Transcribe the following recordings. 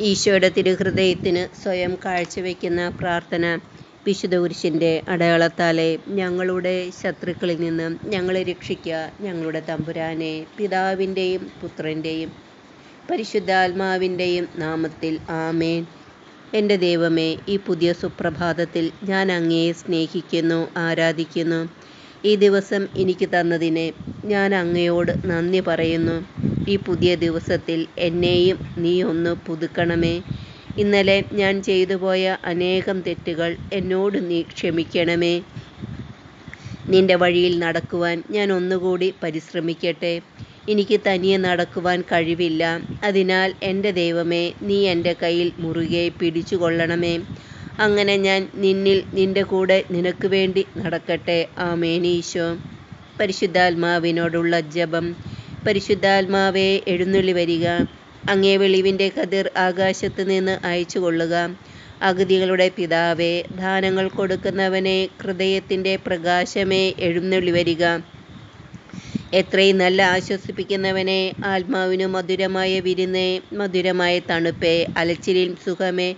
ഈശോയുടെ തിരുഹൃദയത്തിന് സ്വയം കാഴ്ചവെക്കുന്ന പ്രാർത്ഥന. വിശുദ്ധ കുരിശിൻ്റെ അടയാളത്താലെ ഞങ്ങളുടെ ശത്രുക്കളിൽ നിന്നും ഞങ്ങളെ രക്ഷിക്കുക. ഞങ്ങളുടെ തമ്പുരാനെ, പിതാവിൻ്റെയും പുത്രൻ്റെയും പരിശുദ്ധാത്മാവിൻ്റെയും നാമത്തിൽ ആമേൻ. എൻ്റെ ദൈവമേ, ഈ പുതിയ സുപ്രഭാതത്തിൽ ഞാൻ അങ്ങയെ സ്നേഹിക്കുന്നു, ആരാധിക്കുന്നു. ഈ ദിവസം എനിക്ക് തന്നതിനെ ഞാൻ അങ്ങയോട് നന്ദി പറയുന്നു. ഈ പുതിയ ദിവസത്തിൽ എന്നെയും നീ ഒന്ന് പുതുക്കണമേ. ഇന്നലെ ഞാൻ ചെയ്തു പോയ അനേകം തെറ്റുകൾ എന്നോട് നീ ക്ഷമിക്കണമേ. നിന്റെ വഴിയിൽ നടക്കുവാൻ ഞാൻ ഒന്നുകൂടി പരിശ്രമിക്കട്ടെ. എനിക്ക് തനിയെ നടക്കുവാൻ കഴിവില്ല. അതിനാൽ എൻ്റെ ദൈവമേ, നീ എൻ്റെ കയ്യിൽ മുറുകെ പിടിച്ചു കൊള്ളണമേ. അങ്ങനെ ഞാൻ നിന്റെ കൂടെ നിനക്ക് വേണ്ടി നടക്കട്ടെ. ആമേൻ. ഈശോ. പരിശുദ്ധാത്മാവിനോടുള്ള ജപം. പരിശുദ്ധാത്മാവേ, എഴുന്നള്ളി വരിക. അങ്ങേ വെളിവിൻ്റെ കതിർ ആകാശത്ത് നിന്ന് അയച്ചു കൊള്ളുക. അഗതികളുടെ പിതാവേ, ദാനങ്ങൾ കൊടുക്കുന്നവനെ, ഹൃദയത്തിൻ്റെ പ്രകാശമേ, എഴുന്നള്ളി വരിക. എത്രയും നല്ല ആശ്വസിപ്പിക്കുന്നവനെ, ആത്മാവിനു മധുരമായ വിരുന്നേ, മധുരമായ തണുപ്പേ, അലച്ചിലിൻ സുഖമേ,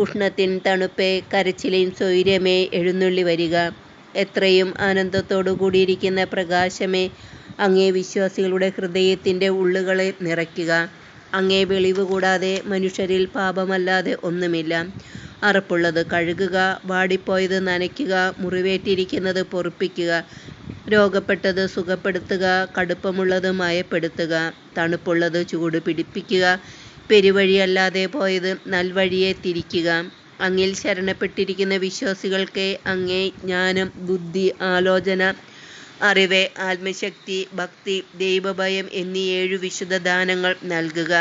ഉഷ്ണത്തിൻ തണുപ്പേ, കരച്ചിലിൻ സ്വൈര്യമേ, എഴുന്നള്ളി വരിക. എത്രയും ആനന്ദത്തോടു കൂടിയിരിക്കുന്ന പ്രകാശമേ, അങ്ങേ വിശ്വാസികളുടെ ഹൃദയത്തിൻ്റെ ഉള്ളുകളെ നിറയ്ക്കുക. അങ്ങേ വെളിവ് കൂടാതെ മനുഷ്യരിൽ പാപമല്ലാതെ ഒന്നുമില്ല. അറപ്പുള്ളത് കഴുകുക, വാടിപ്പോയത് നനയ്ക്കുക, മുറിവേറ്റിരിക്കുന്നത് പൊറുപ്പിക്കുക, രോഗപ്പെട്ടത് സുഖപ്പെടുത്തുക, കടുപ്പമുള്ളത് മയപ്പെടുത്തുക, തണുപ്പുള്ളത് ചൂട് പിടിപ്പിക്കുക, പെരുവഴിയല്ലാതെ പോയത് നൽവഴിയെ തിരിക്കുക. അങ്ങിൽ ശരണപ്പെട്ടിരിക്കുന്ന വിശ്വാസികൾക്ക് അങ്ങേ ജ്ഞാനം, ബുദ്ധി, ആലോചന, അറിവ്, ആത്മശക്തി, ഭക്തി, ദൈവഭയം എന്നീ 7 വിശുദ്ധ ദാനങ്ങൾ നൽകുക.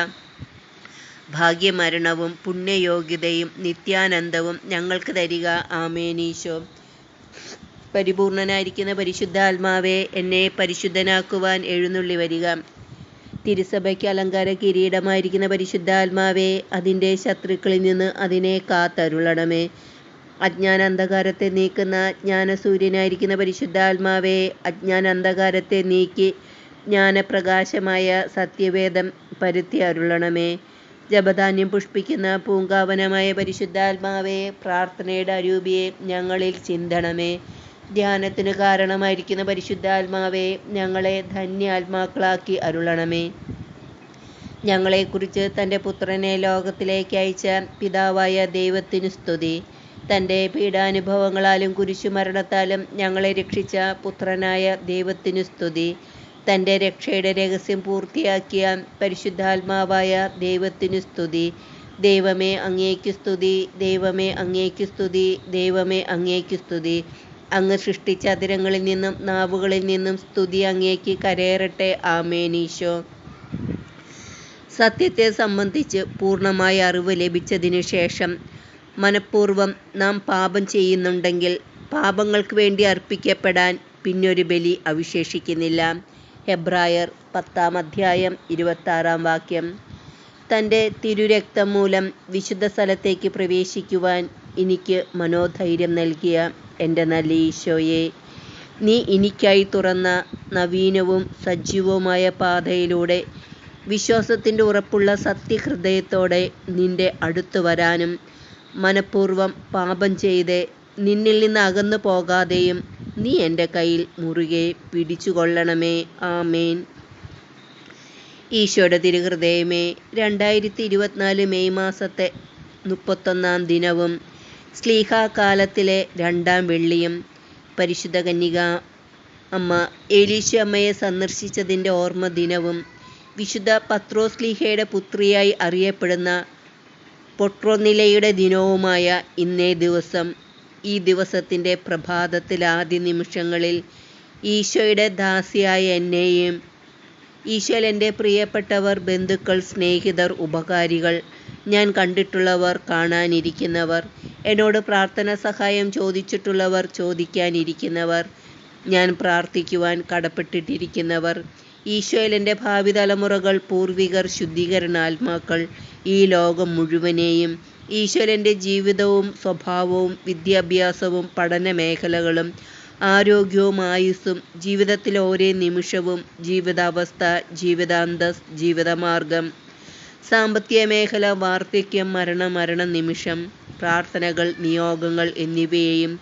ഭാഗ്യമരണവും പുണ്യയോഗ്യതയും നിത്യാനന്ദവും ഞങ്ങൾക്ക് തരിക. ആമേൻ. ഈശോ. പരിപൂർണനായിരിക്കുന്ന പരിശുദ്ധാത്മാവേ, എന്നെ പരിശുദ്ധനാക്കുവാൻ എഴുന്നള്ളി വരിക. തിരുസഭയ്ക്ക് അലങ്കാര കിരീടമായിരിക്കുന്ന പരിശുദ്ധാത്മാവേ, അതിൻ്റെ ശത്രുക്കളിൽ നിന്ന് അതിനെ കാത്തരുളണമേ. അജ്ഞാന അന്ധകാരത്തെ നീക്കുന്ന ജ്ഞാനസൂര്യനായിരിക്കുന്ന പരിശുദ്ധാത്മാവേ, അജ്ഞാന അന്ധകാരത്തെ നീക്കി ജ്ഞാനപ്രകാശമായ സത്യവേദം പരത്തി അരുളണമേ. ജപധാന്യം പുഷ്പിക്കുന്ന പൂങ്കാവനമായ പരിശുദ്ധാത്മാവേ, പ്രാർത്ഥനയുടെ അരൂപിയെ ഞങ്ങളിൽ ചിന്തണമേ. ധ്യാനത്തിന് കാരണമായിരിക്കുന്ന പരിശുദ്ധാത്മാവേ, ഞങ്ങളെ ധന്യാത്മാക്കളാക്കി അരുളണമേ. ഞങ്ങളെക്കുറിച്ച് തൻ്റെ പുത്രനെ ലോകത്തിലേക്ക് അയച്ച പിതാവായ ദൈവത്തിനു സ്തുതി. തൻ്റെ പീഡാനുഭവങ്ങളാലും കുരിശുമരണത്താലും ഞങ്ങളെ രക്ഷിച്ച പുത്രനായ ദൈവത്തിനു സ്തുതി. തൻ്റെ രക്ഷയുടെ രഹസ്യം പൂർത്തിയാക്കിയ പരിശുദ്ധാത്മാവായ ദൈവത്തിനു സ്തുതി. ദൈവമേ, അങ്ങേക്കു സ്തുതി. ദൈവമേ, അങ്ങേക്കു സ്തുതി. ദൈവമേ, അങ്ങേക്കു സ്തുതി. അങ്ങ് സൃഷ്ടിച്ച അതിരങ്ങളിൽ നിന്നും നാവുകളിൽ നിന്നും സ്തുതി അങ്ങേക്ക് കരയേറട്ടെ. ആമേൻ. ഈശോ. സത്യത്തെ സംബന്ധിച്ച് പൂർണ്ണമായ അറിവ് ലഭിച്ചതിനു ശേഷം മനഃപൂർവ്വം നാം പാപം ചെയ്യുന്നുണ്ടെങ്കിൽ പാപങ്ങൾക്ക് വേണ്ടി അർപ്പിക്കപ്പെടാൻ പിന്നൊരു ബലി അവശേഷിക്കുന്നില്ല. ഹെബ്രായർ 10-26 തൻ്റെ തിരുരക്തം മൂലം വിശുദ്ധ സ്ഥലത്തേക്ക് പ്രവേശിക്കുവാൻ എനിക്ക് മനോധൈര്യം നൽകിയ എൻ്റെ നല്ല ഈശോയെ, നീ എനിക്കായി തുറന്ന നവീനവും സജീവവുമായ പാതയിലൂടെ വിശ്വാസത്തിൻ്റെ ഉറപ്പുള്ള സത്യഹൃദയത്തോടെ നിൻ്റെ അടുത്തു വരാനും മനഃപൂർവ്വം പാപം ചെയ്ത് നിന്നിൽ നിന്ന് അകന്നു പോകാതെയും നീ എൻ്റെ കയ്യിൽ മുറുകെ പിടിച്ചു കൊള്ളണമേ. ആമേൻ. ഈശോയുടെ തിരുഹൃദയമേ, 2024 മെയ് മാസത്തെ 31-ാം ദിനവും ശ്ലീഹാകാലത്തിലെ 2-ാം വെള്ളിയും പരിശുദ്ധ കന്യക അമ്മ എലീശ അമ്മയെ സന്ദർശിച്ചതിൻ്റെ ഓർമ്മ ദിനവും വിശുദ്ധ പത്രോസ് ശ്ലീഹയുടെ പുത്രിയായി അറിയപ്പെടുന്ന പൊട്രോനിലയുടെ ദിനവുമായ ഇന്നേ ദിവസം, ഈ ദിവസത്തിൻ്റെ പ്രഭാതത്തിൽ ആദ്യ നിമിഷങ്ങളിൽ ഈശോയുടെ ദാസിയായ എന്നെയും, ഈശോയിൽ എൻ്റെ പ്രിയപ്പെട്ടവർ, ബന്ധുക്കൾ, സ്നേഹിതർ, ഉപകാരികൾ, ഞാൻ കണ്ടിട്ടുള്ളവർ, കാണാനിരിക്കുന്നവർ, എന്നോട് പ്രാർത്ഥന സഹായം ചോദിച്ചിട്ടുള്ളവർ, ചോദിക്കാനിരിക്കുന്നവർ, ഞാൻ പ്രാർത്ഥിക്കുവാൻ കടപ്പെട്ടിട്ടിരിക്കുന്നവർ, ഈശോയിൽ എൻ്റെ ഭാവി തലമുറകൾ, പൂർവികർ, ശുദ്ധീകരണാത്മാക്കൾ, ഈ ലോകം മുഴുവനെയും, ഈശോയിൽ എൻ്റെ ജീവിതവും സ്വഭാവവും വിദ്യാഭ്യാസവും പഠന മേഖലകളും ആരോഗ്യവും ആയുസ്സും ജീവിതത്തിലെ ഓരോ നിമിഷവും ജീവിതാവസ്ഥ, ജീവിതാന്തസ്, ജീവിതമാർഗം, സാമ്പത്തിക മേഖല, വാർദ്ധക്യം, മരണ നിമിഷം, പ്രാർത്ഥനകൾ, നിയോഗങ്ങൾ എന്നിവയെയും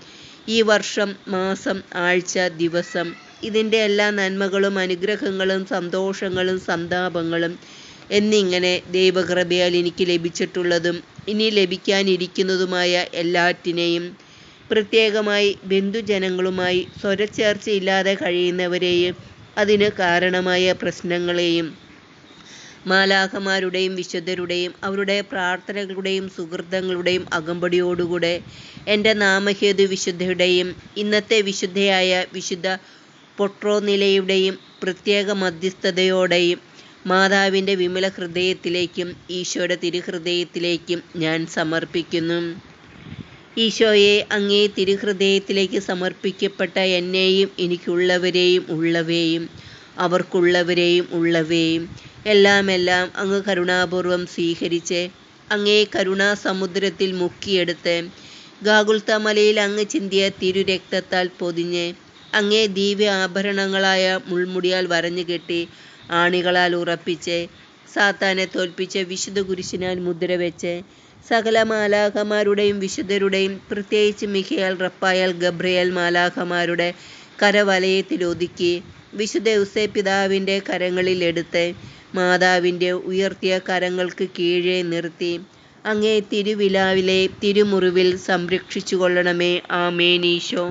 ഈ വർഷം, മാസം, ആഴ്ച, ദിവസം, ഇതിൻ്റെ എല്ലാ നന്മകളും അനുഗ്രഹങ്ങളും സന്തോഷങ്ങളും സന്താപങ്ങളും എന്നിങ്ങനെ ദൈവകൃപയാൽ എനിക്ക് ലഭിച്ചിട്ടുള്ളതും ഇനി ലഭിക്കാനിരിക്കുന്നതുമായ എല്ലാറ്റിനെയും, പ്രത്യേകമായി ബന്ധുജനങ്ങളുമായി സ്വരച്ചേർച്ചയില്ലാതെ കഴിയുന്നവരെയും അതിന് കാരണമായ പ്രശ്നങ്ങളെയും, മാലാഖമാരുടെയും വിശുദ്ധരുടെയും അവരുടെ പ്രാർത്ഥനകളുടെയും സുഹൃതങ്ങളുടെയും അകമ്പടിയോടുകൂടെ എൻ്റെ നാമഹേതു വിശുദ്ധയുടെയും ഇന്നത്തെ വിശുദ്ധയായ വിശുദ്ധ പൊട്രോനിലയുടെയും പ്രത്യേക മധ്യസ്ഥതയോടെയും മാതാവിൻ്റെ വിമല ഹൃദയത്തിലേക്കും ഈശോയുടെ തിരുഹൃദയത്തിലേക്കും ഞാൻ സമർപ്പിക്കുന്നു. ഈശോയെ, അങ്ങേ തിരുഹൃദയത്തിലേക്ക് സമർപ്പിക്കപ്പെട്ട എന്നെയും എനിക്കുള്ളവരെയും ഉള്ളവയെയും അവർക്കുള്ളവരെയും ഉള്ളവയെയും എല്ലാം അങ്ങ് കരുണാപൂർവം സ്വീകരിച്ച് അങ്ങേ കരുണാസമുദ്രത്തിൽ മുക്കിയെടുത്ത് ഗാഗുൽത്ത മലയിൽ അങ്ങ് ചിന്തിയ തിരുരക്തത്താൽ പൊതിഞ്ഞ് അങ്ങേ ദിവ്യ ആഭരണങ്ങളായ മുൾമുടിയാൽ വരഞ്ഞുകെട്ടി ആണികളാൽ ഉറപ്പിച്ച് സാത്താനെ തോൽപ്പിച്ച് വിശുദ്ധ കുരിശിനാൽ മുദ്രവെച്ച് സകല മാലാഖമാരുടെയും വിശുദ്ധരുടെയും പ്രത്യേകിച്ച് മിഖായേൽ, റഫായേൽ, ഗബ്രിയേൽ മാലാഖമാരുടെ കരവലയത്തിലൊതുക്കി വിശുദ്ധ ഔസേപ്പിതാവിൻ്റെ കരങ്ങളിൽ എടുത്ത് മാതാവിൻ്റെ ഉയർത്തിയ കരങ്ങൾക്ക് കീഴെ നിർത്തി അങ്ങേ തിരുവിലാവിലെ തിരുമുറിവിൽ സംരക്ഷിച്ചു കൊള്ളണമേ. ആമേൻ. ഈശോ.